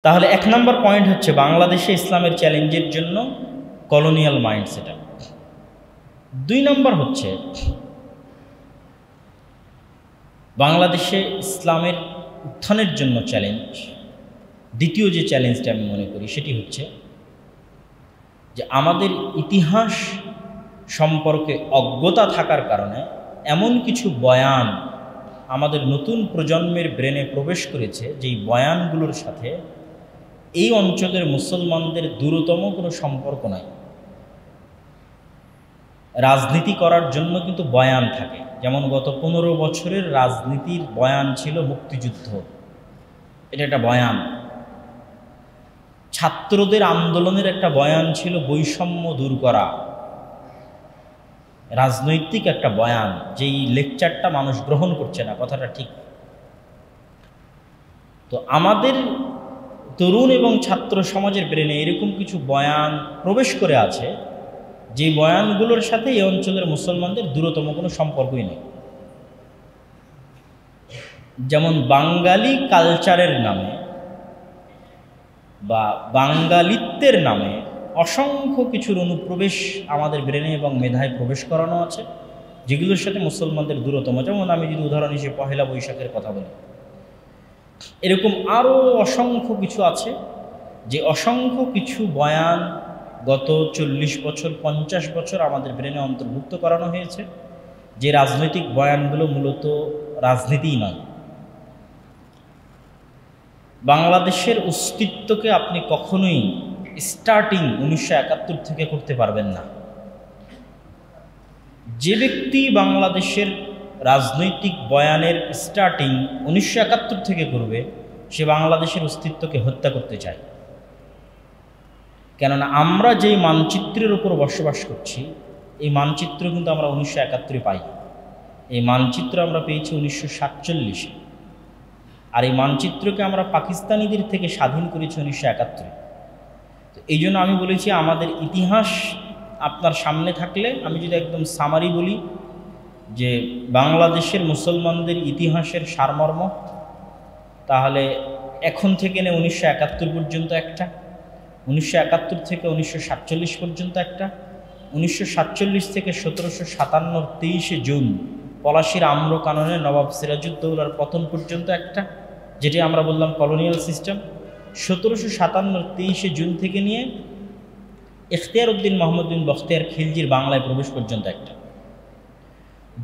তাহলে ১ নম্বর পয়েন্ট হচ্ছে বাংলাদেশে ইসলামের চ্যালেঞ্জের জন্য কলোনিয়াল মাইন্ডসেট। ২ নম্বর হচ্ছে বাংলাদেশে ইসলামের উত্থানের জন্য চ্যালেঞ্জ। দ্বিতীয় যে চ্যালেঞ্জটা আমি মনে করি সেটি হচ্ছে যে আমাদের ইতিহাস সম্পর্কে অজ্ঞতা থাকার কারণে এমন কিছু বয়ান আমাদের নতুন প্রজন্মের ব্রেনে প্রবেশ করেছে যেই বয়ানগুলোর সাথে এই অঞ্চলের মুসলমানদের দূরতম কোনো সম্পর্ক নাই। রাজনীতি করার জন্য কিন্তু বয়ান থাকে, যেমন গত ১৫ বছরের রাজনীতির বয়ান ছিল মুক্তিযুদ্ধ, এটা একটা বয়ান। ছাত্রদের আন্দোলনের একটা বয়ান ছিল বৈষম্য দূর করা, রাজনৈতিক একটা বয়ান, যেই লেকচারটা মানুষ গ্রহণ করছে না, কথাটা ঠিক। তো আমাদের তরুণ এবং ছাত্র সমাজের ব্রেনে এরকম কিছু বয়ান প্রবেশ করে আছে যে বয়ানগুলোর সাথে এই অঞ্চলের মুসলমানদের দূরতম কোনো সম্পর্কই নেই। যেমন বাঙালি কালচারের নামে বা বাঙালিত্বের নামে অসংখ্য কিছুর অনুপ্রবেশ আমাদের ব্রেনে এবং মেধায় প্রবেশ করানো আছে, যেগুলোর সাথে মুসলমানদের দূরতম। যেমন আমি যদি উদাহরণ হিসেবে পহেলা বৈশাখের কথা বলি, এরকম আরও অসংখ্য কিছু আছে যে অসংখ্য কিছু বয়ান গত ৪০ বছর ৫০ বছর আমাদের ব্রেনে অন্তর্ভুক্ত করানো হয়েছে, যে রাজনৈতিক বয়ানগুলো মূলত রাজনীতিই নয়। বাংলাদেশের অস্তিত্বকে আপনি কখনোই স্টার্টিং ১৯৭১ থেকে করতে পারবেন না। যে ব্যক্তি বাংলাদেশের রাজনৈতিক বয়ানের স্টার্টিং ১৯৭১ থেকে করবে, সে বাংলাদেশের অস্তিত্বকে হত্যা করতে চায়। কেননা আমরা যেই মানচিত্রের উপর বসবাস করছি, এই মানচিত্র কিন্তু আমরা ১৯৭১ পাই। এই মানচিত্র আমরা পেয়েছি ১৯৪৭-এ, আর এই মানচিত্রকে আমরা পাকিস্তানিদের থেকে স্বাধীন করেছি ১৯৭১। তো এই জন্য আমি বলেছি আমাদের ইতিহাস আপনার সামনে থাকলে, আমি যদি একদম সামারি বলি যে বাংলাদেশের মুসলমানদের ইতিহাসের সারমর্ম, তাহলে এখন থেকে ১৯৭১ পর্যন্ত একটা, ১৯৭১ থেকে ১৯৪৭ পর্যন্ত একটা, ১৯৪৭ থেকে ১৭৫৭ ২৩শে জুন পলাশির আম্র কাননে নবাব সিরাজউদ্দৌলার পতন পর্যন্ত একটা, যেটি আমরা বললাম কলোনিয়াল সিস্টেম। ১৭৫৭ ২৩শে জুন থেকে নিয়ে ইখতিয়ার উদ্দিন মোহাম্মদ বিন বখতিয়ার খিলজির বাংলায় প্রবেশ পর্যন্ত একটা।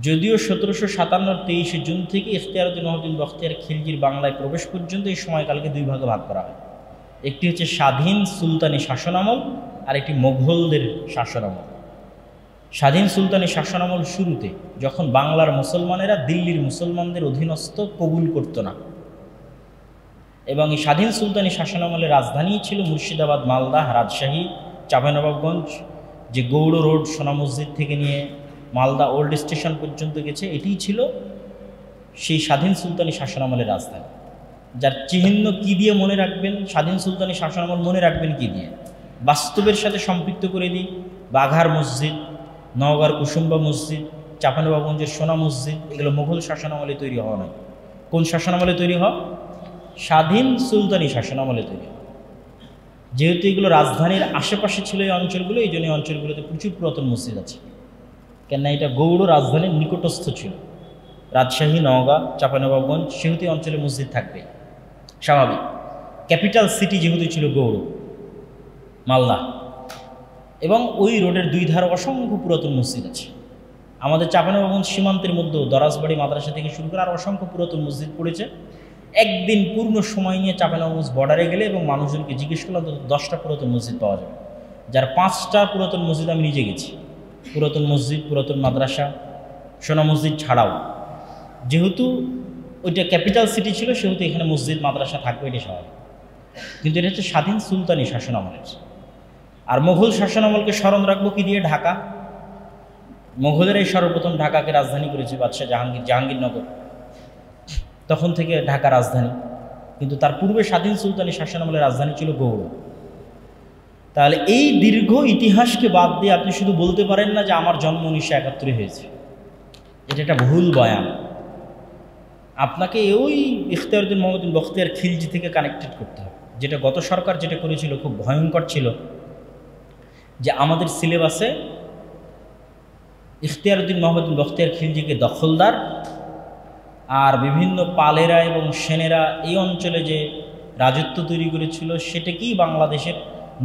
যদিও ১৭৫৭ ২৩শে জুন থেকে ইখতিয়ার উদ্দিন মোহাম্মদ বিন বখতিয়ার খিলজির বাংলায় প্রবেশ পর্যন্ত এই সময়কালকে দুই ভাগে ভাগ করা হয়। একটি হচ্ছে স্বাধীন সুলতানি শাসনামল, আর একটি মোগলদের শাসনামল। স্বাধীন সুলতানি শাসনামল শুরুতে যখন বাংলার মুসলমানেরা দিল্লির মুসলমানদের অধীনস্থ কবুল করত না, এবং এই স্বাধীন সুলতানি শাসনামলের রাজধানী ছিল মুর্শিদাবাদ, মালদা, রাজশাহী, চাঁপাইনবাবগঞ্জ। যে গৌড় রোড সোনা মসজিদ থেকে নিয়ে মালদা ওল্ড স্টেশন পর্যন্ত গেছে, এটিই ছিল সেই স্বাধীন সুলতানি শাসনামলের রাজধানী। যার চিহ্ন কি দিয়ে মনে রাখবেন? স্বাধীন সুলতানি শাসনামল মনে রাখবেন কি দিয়ে? বাস্তবের সাথে সম্পৃক্ত করে দিই। বাঘার মসজিদ, নওগাঁর কুসুম্বা মসজিদ, চাঁপাইনবাবগঞ্জের সোনা মসজিদ, এগুলো মুঘল শাসনামলে তৈরি হওয়া নয়। কোন শাসনামলে তৈরি হওয়া? স্বাধীন সুলতানি শাসনামলে তৈরি হওয়া। যেহেতু এগুলো রাজধানীর আশেপাশে ছিল এই অঞ্চলগুলো, এই জন্য এই অঞ্চলগুলোতে প্রচুর পুরাতন মসজিদ আছে, কেননা এটা গৌড় রাজধানীর নিকটস্থ ছিল। রাজশাহী, নওগাঁ, চাঁপাইনবাবগঞ্জ, সেহেতু এই অঞ্চলে মসজিদ থাকবে স্বাভাবিক। ক্যাপিটাল সিটি যেহেতু ছিল গৌড়, মালদা, এবং ওই রোডের দুই ধারে অসংখ্য পুরাতন মসজিদ আছে। আমাদের চাঁপাইনবাবগঞ্জ সীমান্তের মধ্যেও দরাজবাড়ি মাদ্রাসা থেকে শুরু করে আর অসংখ্য পুরাতন মসজিদ পড়েছে। একদিন পূর্ণ সময় নিয়ে চাঁপাইনবাবগঞ্জ বর্ডারে গেলে এবং মানুষজনকে জিজ্ঞেস করলাম, তো 10টা পুরাতন মসজিদ পাওয়া যাবে, যার 5টা পুরাতন মসজিদ আমি নিজে গেছি। পুরাতন মসজিদ, পুরাতন মাদ্রাসা, সোনা মসজিদ ছাড়াও, যেহেতু ওইটা ক্যাপিটাল সিটি ছিল সেহেতু এখানে মসজিদ মাদ্রাসা থাকবে, এটা স্বাভাবিক। কিন্তু এটা হচ্ছে স্বাধীন সুলতানি শাসনামলের। আর মোঘল শাসনামলকে স্মরণ রাখবো কি দিয়ে? ঢাকা। মোঘলেরাই সর্বপ্রথম ঢাকাকে রাজধানী করেছে, বাদশাহ জাহাঙ্গীরনগর, তখন থেকে ঢাকা রাজধানী। কিন্তু তার পূর্বে স্বাধীন সুলতানি শাসনামলের রাজধানী ছিল গৌড়। তাহলে এই দীর্ঘ ইতিহাসকে বাদ দিয়ে আপনি শুধু বলতে পারেন না যে আমার জন্ম ১৯৭১ হয়েছে, এটা একটা ভুল বয়ান। আপনাকে ওই ইখতিয়ার উদ্দিন মোহাম্মদ বিন বখতিয়ার খিলজি থেকে কানেক্টেড করতে হবে। যেটা গত সরকার যেটা করেছিল খুব ভয়ঙ্কর ছিল, যে আমাদের সিলেবাসে ইখতিয়ারউদ্দিন মোহাম্মদ বখতিয়ার খিলজিকে দখলদার আর বিভিন্ন পালেরা এবং সেনেরা এই অঞ্চলে যে রাজত্ব তৈরি করেছিল সেটাকেই বাংলাদেশের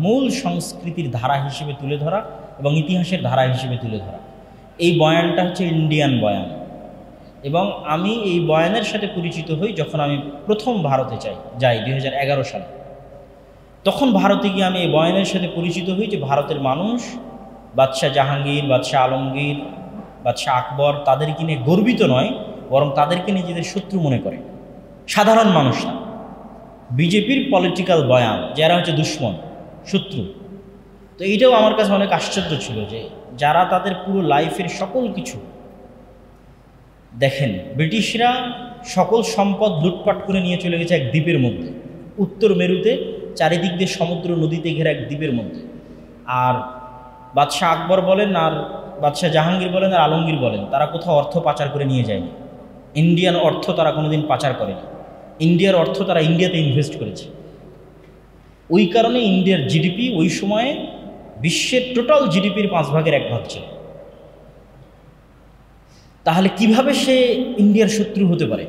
মূল সংস্কৃতির ধারা হিসেবে তুলে ধরা এবং ইতিহাসের ধারা হিসেবে তুলে ধরা। এই বয়ানটা হচ্ছে ইন্ডিয়ান বয়ান, এবং আমি এই বয়ানের সাথে পরিচিত হই যখন আমি প্রথম ভারতে যাই 2011 সালে। তখন ভারতে গিয়ে আমি এই বয়ানের সাথে পরিচিত হই যে ভারতের মানুষ বাদশাহ জাহাঙ্গীর, বাদশাহ আলমগীর, বাদশাহ আকবর তাদেরকে নিয়ে গর্বিত নয়, বরং তাদেরকে নিজেদের শত্রু মনে করে। সাধারণ মানুষরা বিজেপির পলিটিক্যাল বয়ান, যারা হচ্ছে দুশ্মন, শত্রু। তো এইটাও আমার কাছে অনেক আশ্চর্য ছিল যে যারা তাদের পুরো লাইফের সকল কিছু দেখেন, ব্রিটিশরা সকল সম্পদ লুটপাট করে নিয়ে চলে গেছে এক দ্বীপের মধ্যে, উত্তর মেরুতে চারিদিক দিয়ে সমুদ্র নদীতে ঘেরা এক দ্বীপের মধ্যে। আর বাদশাহ আকবর বলেন আর বাদশাহ জাহাঙ্গীর বলেন আর আলমগীর বলেন, তারা কোথাও অর্থ পাচার করে নিয়ে যায়নি। ইন্ডিয়ান অর্থ তারা কোনোদিন পাচার করেনি। ইন্ডিয়ার অর্থ তারা ইন্ডিয়াতে ইনভেস্ট করেছে। ওই কারণে ইন্ডিয়ার জিডিপি ওই সময়ে বিশ্বের টোটাল জিডিপির 1/5 ভাগ ছিল। তাহলে কিভাবে সে ইন্ডিয়ার শত্রু হতে পারে?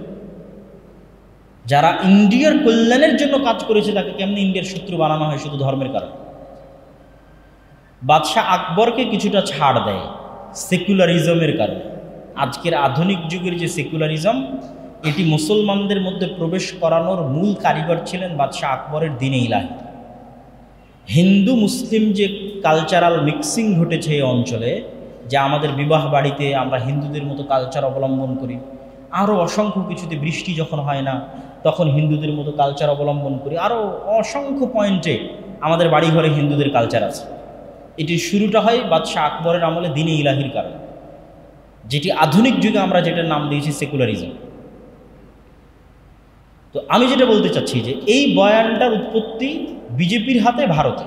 যারা ইন্ডিয়ার কল্যাণের জন্য কাজ করেছে তাকে কেমনে ইন্ডিয়ার শত্রু বানানো হয় শুধু ধর্মের কারণে? বাদশাহ আকবরকে কিছুটা ছাড় দেয় সেকুলারিজমের কারণে। আজকের আধুনিক যুগের যে সেকুলারিজম, এটি মুসলমানদের মধ্যে প্রবেশ করানোর মূল কারিগর ছিলেন বাদশাহ আকবরের দ্বীনে ইলাহি। হিন্দু মুসলিম যে কালচারাল মিক্সিং ঘটেছে এই অঞ্চলে, যা আমাদের বিবাহ বাড়িতে আমরা হিন্দুদের মতো কালচার অবলম্বন করি, আরও অসংখ্য কিছুতে বৃষ্টি যখন হয় না তখন হিন্দুদের মতো কালচার অবলম্বন করি, আরও অসংখ্য পয়েন্টে আমাদের বাড়িঘরে হিন্দুদের কালচার আছে। এটির শুরুটা হয় বাদশাহ আকবরের আমলে দ্বীনে ইলাহির কারণে, যেটি আধুনিক যুগে আমরা যেটার নাম দিয়েছি সেকুলারিজম। তো আমি যেটা বলতে চাচ্ছি যে এই বয়ানটার উৎপত্তি বিজেপির হাতে ভারতে,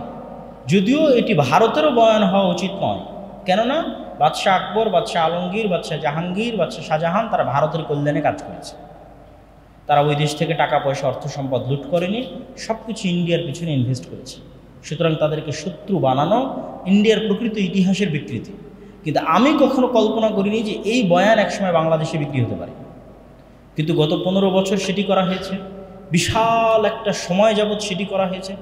যদিও এটি ভারতেরও বয়ান হওয়া উচিত নয়। কেননা বাদশাহ আকবর, বাদশাহ আলমগীর, বাদশাহ জাহাঙ্গীর, বাদশাহ শাহজাহান তারা ভারতের কল্যাণে কাজ করেছে। তারা ওই দেশ থেকে টাকা পয়সা অর্থ সম্পদ লুট করেনি, সব কিছু ইন্ডিয়ার পিছনে ইনভেস্ট করেছে। সুতরাং তাদেরকে শত্রু বানানো ইন্ডিয়ার প্রকৃত ইতিহাসের বিকৃতি। কিন্তু আমি কখনো কল্পনা করিনি যে এই বয়ান একসময় বাংলাদেশে বিক্রি হতে পারে। কিন্তু গত 15 বছর সেটি করা হয়েছে, বিশাল একটা সময় যাবৎ সেটি করা হয়েছে।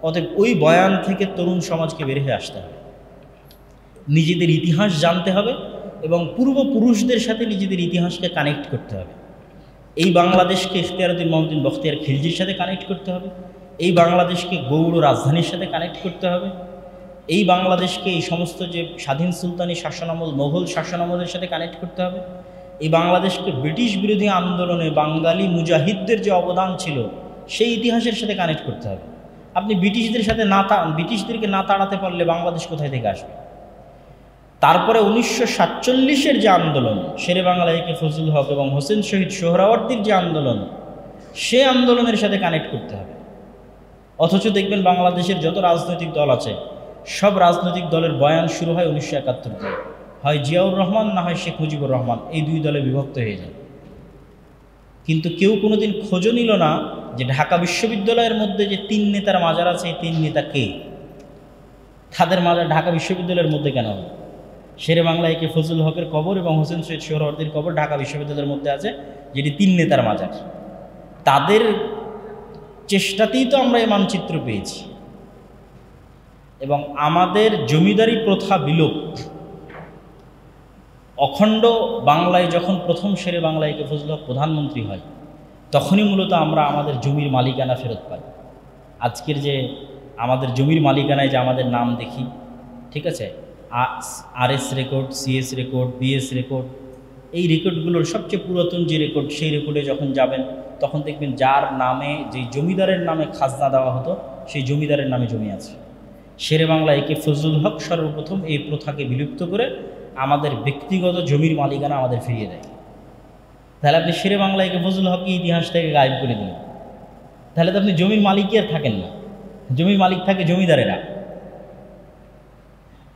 অতএব ওই বয়ান থেকে তরুণ সমাজকে বের হয়ে আসতে হবে, নিজেদের ইতিহাস জানতে হবে এবং পূর্বপুরুষদের সাথে নিজেদের ইতিহাসকে কানেক্ট করতে হবে। এই বাংলাদেশকে ইখতিয়ারউদ্দিন মোহাম্মদ বখতিয়ার খিলজির সাথে কানেক্ট করতে হবে, এই বাংলাদেশকে গৌড় রাজধানীর সাথে কানেক্ট করতে হবে, এই বাংলাদেশকে এই সমস্ত যে স্বাধীন সুলতানি শাসনামল, মোগল শাসনামলের সাথে কানেক্ট করতে হবে, এই বাংলাদেশকে ব্রিটিশ বিরোধী আন্দোলনে বাঙালি মুজাহিদদের যে অবদান ছিল সেই ইতিহাসের সাথে কানেক্ট করতে হবে। আপনি ব্রিটিশদেরকে না তাড়াতে পারলে বাংলাদেশ কোথায় থেকে আসবে? তারপরে 1947-এর যে আন্দোলন, শেরে বাংলা একে ফজলুল হক এবং হোসেন শহীদ সোহরাওয়ার্দীর যে আন্দোলন, সে আন্দোলনের সাথে কানেক্ট করতে হবে। অথচ দেখবেন বাংলাদেশের যত রাজনৈতিক দল আছে সব রাজনৈতিক দলের বয়ান শুরু হয় 1971 থেকে, হয় জিয়াউর রহমান না হয় শেখ মুজিবুর রহমান, এই দুই দলে বিভক্ত হয়ে যায়। কিন্তু কেউ কোনোদিন খোঁজও নিল না যে ঢাকা বিশ্ববিদ্যালয়ের মধ্যে যে 3 নেতার মাজার আছে, এই 3 নেতা কে, তাদের মাজার ঢাকা বিশ্ববিদ্যালয়ের মধ্যে কেন? শেরে বাংলা একে ফজলুল হকের কবর এবং হোসেন শহীদ সোহরাওয়ার্দীর কবর ঢাকা বিশ্ববিদ্যালয়ের মধ্যে আছে, যেটি 3 নেতার মাজার। তাদের চেষ্টাতেই তো আমরা এই মানচিত্র পেয়েছি। এবং আমাদের জমিদারি প্রথা বিলোপ, অখণ্ড বাংলায় যখন প্রথম শেরে বাংলা একে ফজলুল হক প্রধানমন্ত্রী হয়, তখনই মূলত আমরা আমাদের জমির মালিকানা ফেরত পাই। আজকের যে আমাদের জমির মালিকানায় যে আমাদের নাম দেখি, ঠিক আছে, RS record, CS record, BS record, এই রেকর্ডগুলোর সবচেয়ে পুরাতন যে রেকর্ড, সেই রেকর্ডে যখন যাবেন তখন দেখবেন যার নামে, যে জমিদারের নামে খাজনা দেওয়া হতো, সেই জমিদারের নামে জমি আছে। শেরে বাংলা একে ফজলুল হক সর্বপ্রথম এই প্রথাকে বিলুপ্ত করে আমাদের ব্যক্তিগত জমির মালিকানা আমাদের ফিরিয়ে দেয়। তাহলে আপনি শেরে বাংলা একে ফজলুল হককে ইতিহাস থেকে গায়েব করে দিলেন, তাহলে তো আপনি জমির মালিকই আর থাকেন না, জমির মালিক থাকে জমিদারেরা।